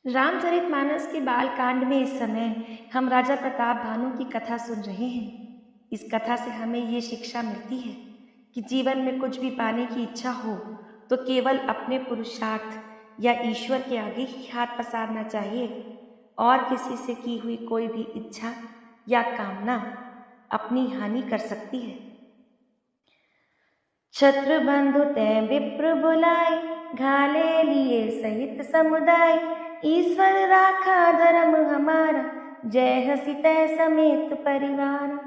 रामचरितमानस के बालकांड में इस समय हम राजा प्रताप भानु की कथा सुन रहे हैं। इस कथा से हमें ये शिक्षा मिलती है कि जीवन में कुछ भी पाने की इच्छा हो तो केवल अपने पुरुषार्थ या ईश्वर के आगे ही हाथ पसारना चाहिए और किसी से की हुई कोई भी इच्छा या कामना अपनी हानि कर सकती है। छत्रबंधु तै विप्र बुलाए, घाले लिए सहित समुदाय। ईश्वर राखा धर्म हमारा, जय हसी तै समेत परिवार।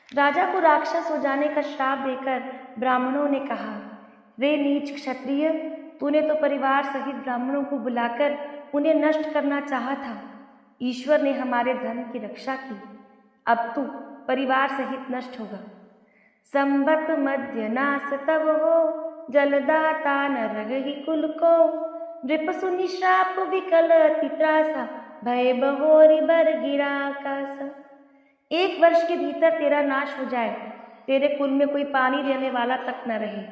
राजा को राक्षस हो जाने का श्राप देकर ब्राह्मणों ने कहा, रे नीच क्षत्रिय, तूने तो परिवार सहित ब्राह्मणों को बुलाकर उन्हें नष्ट करना चाहा था। ईश्वर ने हमारे धर्म की रक्षा की, अब तू परिवार सहित नष्ट होगा। संबत मध्य नास तब हो, जलदाता न रही कुल को। नृप सुनि श्राप विकल अति त्रासा, भय बहोरी बर गिरा आकाशा। 1 वर्ष के भीतर तेरा नाश हो जाए, तेरे कुल में कोई पानी देने वाला तक न रहे।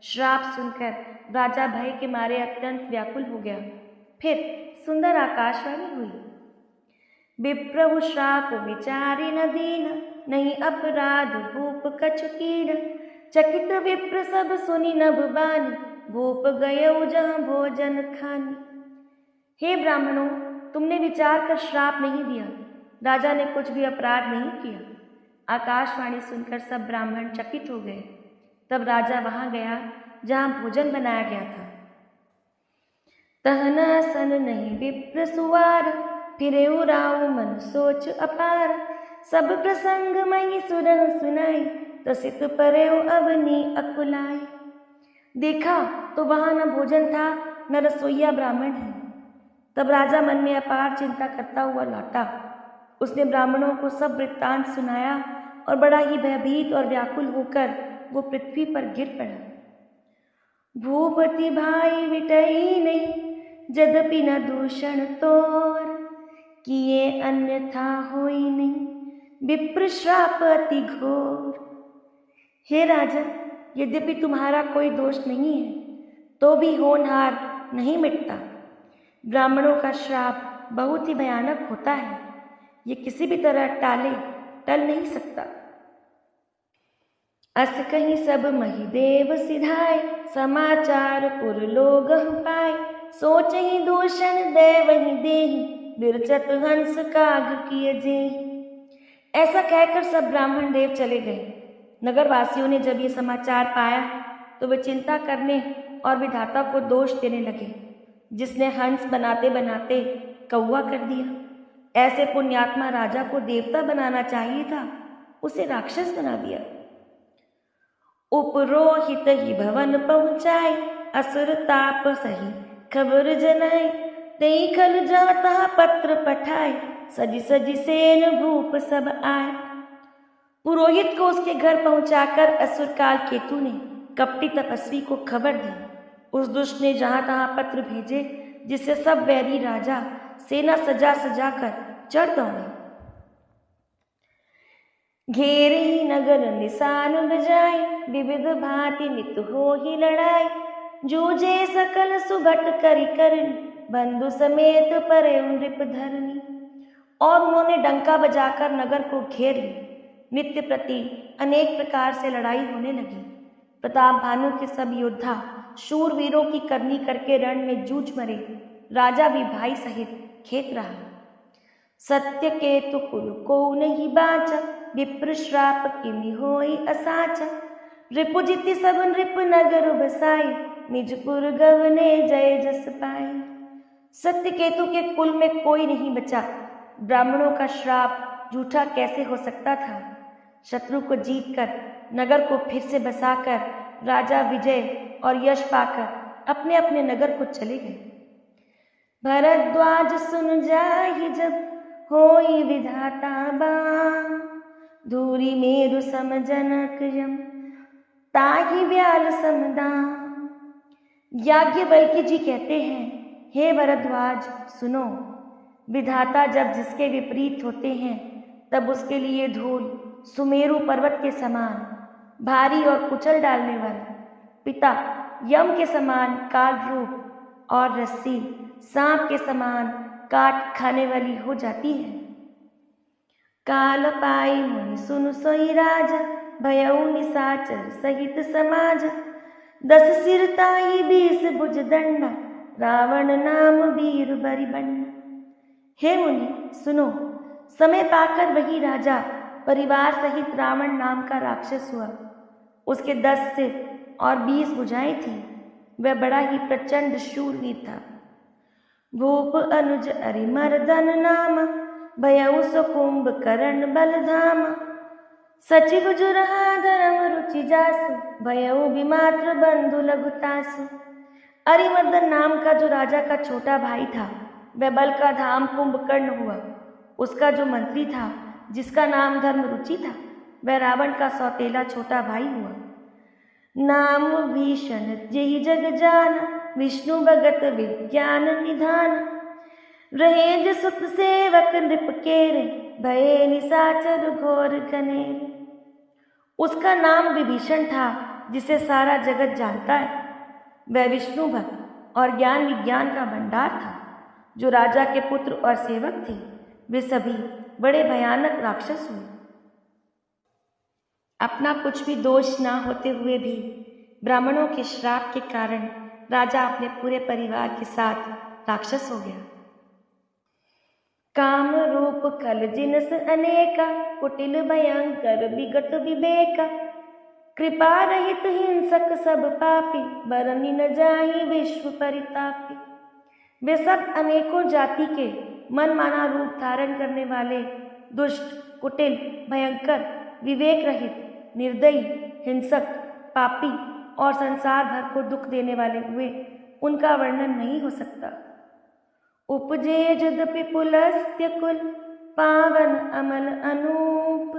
श्राप सुनकर राजा भय के मारे अत्यंत व्याकुल हो गया। फिर सुंदर आकाशवाणी हुई, विप्रभु श्राप विचारि न दीन, नहीं अपराध भूप कछु कीन। चकित विप्र सब सुनि नभ बानी, भूप गयउ जहाँ भोजन खानी। हे ब्राह्मणों, तुमने विचार कर श्राप नहीं दिया, राजा ने कुछ भी अपराध नहीं किया। आकाशवाणी सुनकर सब ब्राह्मण चकित हो गए। तब राजा वहां गया जहां भोजन बनाया गया था। तहना सन नहीं विप्र सुवार, फिरे उराऊ मन सोच अपार। सब प्रसंग मई सुरह सुनाई, तसित परेउ अवनी अकुलाई। देखा तो वहां न भोजन था न रसोईया ब्राह्मण है। तब राजा मन में अपार चिंता करता हुआ लौटा। उसने ब्राह्मणों को सब वृत्तांत सुनाया और बड़ा ही भयभीत और व्याकुल होकर वो पृथ्वी पर गिर पड़ा। भूपति भाई विटई नहीं, यद्यपि न दूषण तोर। किए अन्यथा होई नहीं, विप्र श्राप अति घोर। हे राजन, यद्यपि तुम्हारा कोई दोष नहीं है तो भी होनहार नहीं मिटता। ब्राह्मणों का श्राप बहुत ही भयानक होता है, ये किसी भी तरह टल नहीं सकता। अस कहीं सब महिदेव सिधाए, समाचार पुर लोग पाए। सोच ही दूषण देव ही देहि, बिरचत हंस काग किए जेहि। ऐसा कहकर सब ब्राह्मण देव चले गए। नगरवासियों ने जब ये समाचार पाया तो वे चिंता करने और विधाता को दोष देने लगे, जिसने हंस बनाते बनाते कौवा कर दिया। ऐसे पुण्यात्मा राजा को देवता बनाना चाहिए था, उसे राक्षस बना दिया। उपरोहित ही भवन पहुँचाए, असुर ताप सही खबर जनाए। तई खल जाता पत्र पठाए, सजी सजी सेन भूप सब आए। पुरोहित को उसके घर पहुंचाकर असुर काल केतु ने कपटी तपस्वी को खबर दी। उस दुष्ट ने जहां तहां पत्र भेजे, जिससे सब वैरी राजा सेना सजा सजा कर चढ़ दौड़े। घेरे ही नगर निशान बजाए, विविध भांति नित हो ही लड़ाई। जूझे सकल सुभट करी करनी, बंधु समेत परे नृप धरनी। और उन्होंने डंका बजाकर नगर को घेर लिया। नित्य प्रति अनेक प्रकार से लड़ाई होने लगी। प्रताप भानु के सब योद्धा शूरवीरों की करनी करके रण में जूझ मरे। राजा भी भाई सहित खेत रहा। सत्य केतु कुल को नहीं बाचा, विप्र श्राप किमि होई असाचा। रिपुजिति सब नृप नगर बसाई, निजपुर गवने जय जस पाई। सत्य केतु के कुल में कोई नहीं बचा। ब्राह्मणों का श्राप झूठा कैसे हो सकता था। शत्रु को जीतकर नगर को फिर से बसाकर राजा विजय और यश पाकर अपने अपने नगर को चले गए। भरद्वाज सुन जाहि जब, होई विधाता बाम। धूरी मेरु सम जनक यम, ताहि व्याल समदाम। याज्ञवल्क्य जी कहते हैं, हे भरद्वाज सुनो, विधाता जब जिसके विपरीत होते हैं तब उसके लिए धूल सुमेरु पर्वत के समान भारी और कुचल डालने वाला, पिता यम के समान काल रूप और रस्सी सांप के समान काट खाने वाली हो जाती है। काल पाई मुनि सुनु सोई राजा, भयउ निशाचर सहित समाज। 10 सिर ताई 20 भुज दंडा, रावण नाम वीर बरिबंडा। हे मुनि सुनो, समय पाकर वही राजा परिवार सहित रावण नाम का राक्षस हुआ। उसके 10 सिर और 20 भुजाएं थी। वह बड़ा ही प्रचंड शूरवीर था। भूप अनुज अरिमर्दन नाम, भयउ सो कुंभकर्ण बलधाम। सचिव जुरहा धर्म रुचि जासु, भयउ विमात्र बंधु लघुतासु। अरिमर्दन नाम का जो राजा का छोटा भाई था, वह बल का धाम कुंभकर्ण हुआ। उसका जो मंत्री था, जिसका नाम धर्म रुचि था, वह रावण का सौतेला छोटा भाई हुआ। नाम भीषण जेहि जग जान, विष्णु भगत विज्ञान निधान। रहेज सुत सेवक नृप केरे, भये निशाचर घोर घनेरे। उसका नाम विभीषण था, जिसे सारा जगत जानता है। वह विष्णु भक्त और ज्ञान विज्ञान का भंडार था। जो राजा के पुत्र और सेवक थे, वे सभी बड़े भयानक राक्षस हुए। अपना कुछ भी दोष ना होते हुए भी ब्राह्मणों के श्राप के कारण राजा अपने पूरे परिवार के साथ राक्षस हो गया। काम रूप खल जिनस अनेका, कुटिल भयंकर विगत विवेका। कृपा रहित हिंसक सब पापी, बरनी न जाहि विश्व परितापी। वे सब अनेकों जाति के मन माना रूप धारण करने वाले दुष्ट, कुटिल, भयंकर, विवेक रहित, निर्दयी, हिंसक, पापी और संसार भर को दुख देने वाले हुए। उनका वर्णन नहीं हो सकता। उपजे यद्यपि पुलस्त्य कुल, पावन अमल अनूप।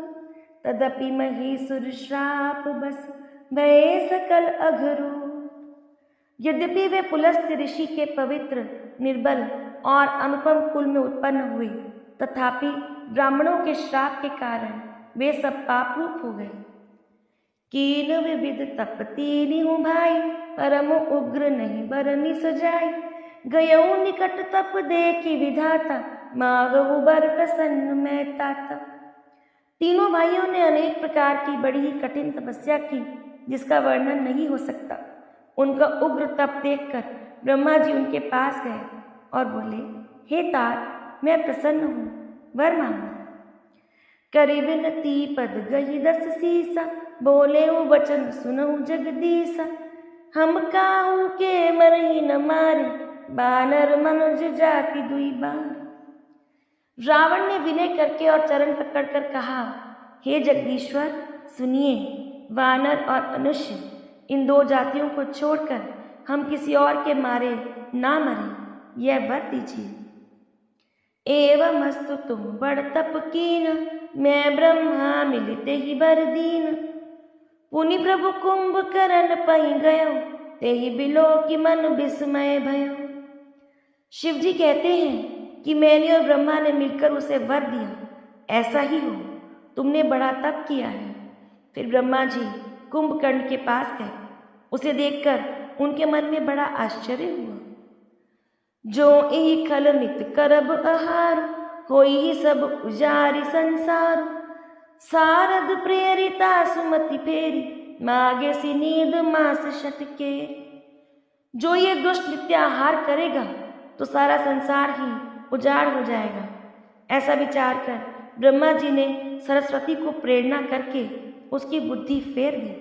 तदपि महीसुर श्राप बस, भये सकल अघरूप। यद्यपि वे पुलस्त्य ऋषि के पवित्र, निर्बल और अनुपम कुल में उत्पन्न हुए, तथापि ब्राह्मणों के श्राप के कारण वे सब पाप रूप हो गए। कीन विविध तप तीनिहु भाई, परम उग्र नहीं बरनी सजाई। गयऊ निकट तप देखी विधाता, मागहु बर प्रसन्न मैं ताता। तीनों भाइयों ने अनेक प्रकार की बड़ी ही कठिन तपस्या की, जिसका वर्णन नहीं हो सकता। उनका उग्र तप देखकर ब्रह्मा जी उनके पास गए और बोले, हे तात, मैं प्रसन्न हूँ, वर मांगो। करि विनती पद गही 10 सीसा, बोले वचन सुनऊ जगदीसा। हम काहू के मरहि न मारे, बानर मनुज जाति दुई बार। रावण ने विनय करके और चरण पकड़कर कहा, हे जगदीश्वर सुनिए, वानर और मनुष्य इन 2 जातियों को छोड़कर हम किसी और के मारे ना मरें, यह वर दीजिए। एवं अस्तु तुम बड़ तप कीन, मैं ब्रह्मा मिलते ही बर दीन। पुनि प्रभु कुंभकर्ण पहि गयो, तेहि बिलो की मन विस्मय भयो। शिव जी कहते हैं कि मैंने और ब्रह्मा ने मिलकर उसे वर दिया, ऐसा ही हो, तुमने बड़ा तप किया है। फिर ब्रह्मा जी कुंभकर्ण के पास गए। उसे देखकर उनके मन में बड़ा आश्चर्य हुआ। जो यही खल नित करब आहार, होई ही सब उजारी संसार। सारद प्रेरिता सुमति फेरी, मागे सी नींद मास शतके। जो ये दुष्ट नित्य आहार करेगा तो सारा संसार ही उजाड़ हो जाएगा। ऐसा विचार कर ब्रह्मा जी ने सरस्वती को प्रेरणा करके उसकी बुद्धि फेर दी,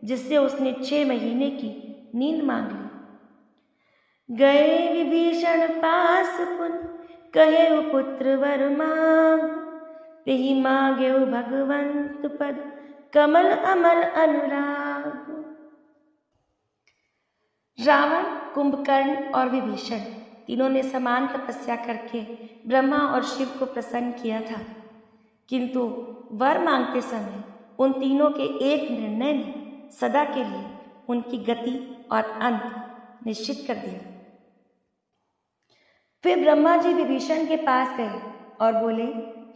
जिससे उसने 6 महीने की नींद मांग ली। गए विभीषण पास पुन, कहे पुत्र वर मांग। तेहि मांगे भगवंत पद, कमल अमल अनुराग। रावण, कुंभकर्ण और विभीषण तीनों ने समान तपस्या करके ब्रह्मा और शिव को प्रसन्न किया था, किंतु वर मांगते समय उन तीनों के एक निर्णय ने सदा के लिए उनकी गति और अंत निश्चित कर दिया। फिर ब्रह्मा जी विभीषण के पास गए और बोले,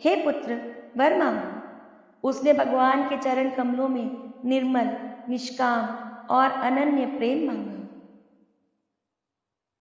हे पुत्र वर मांगो। उसने भगवान के चरण कमलों में निर्मल, निष्काम और अनन्य प्रेम मांगा।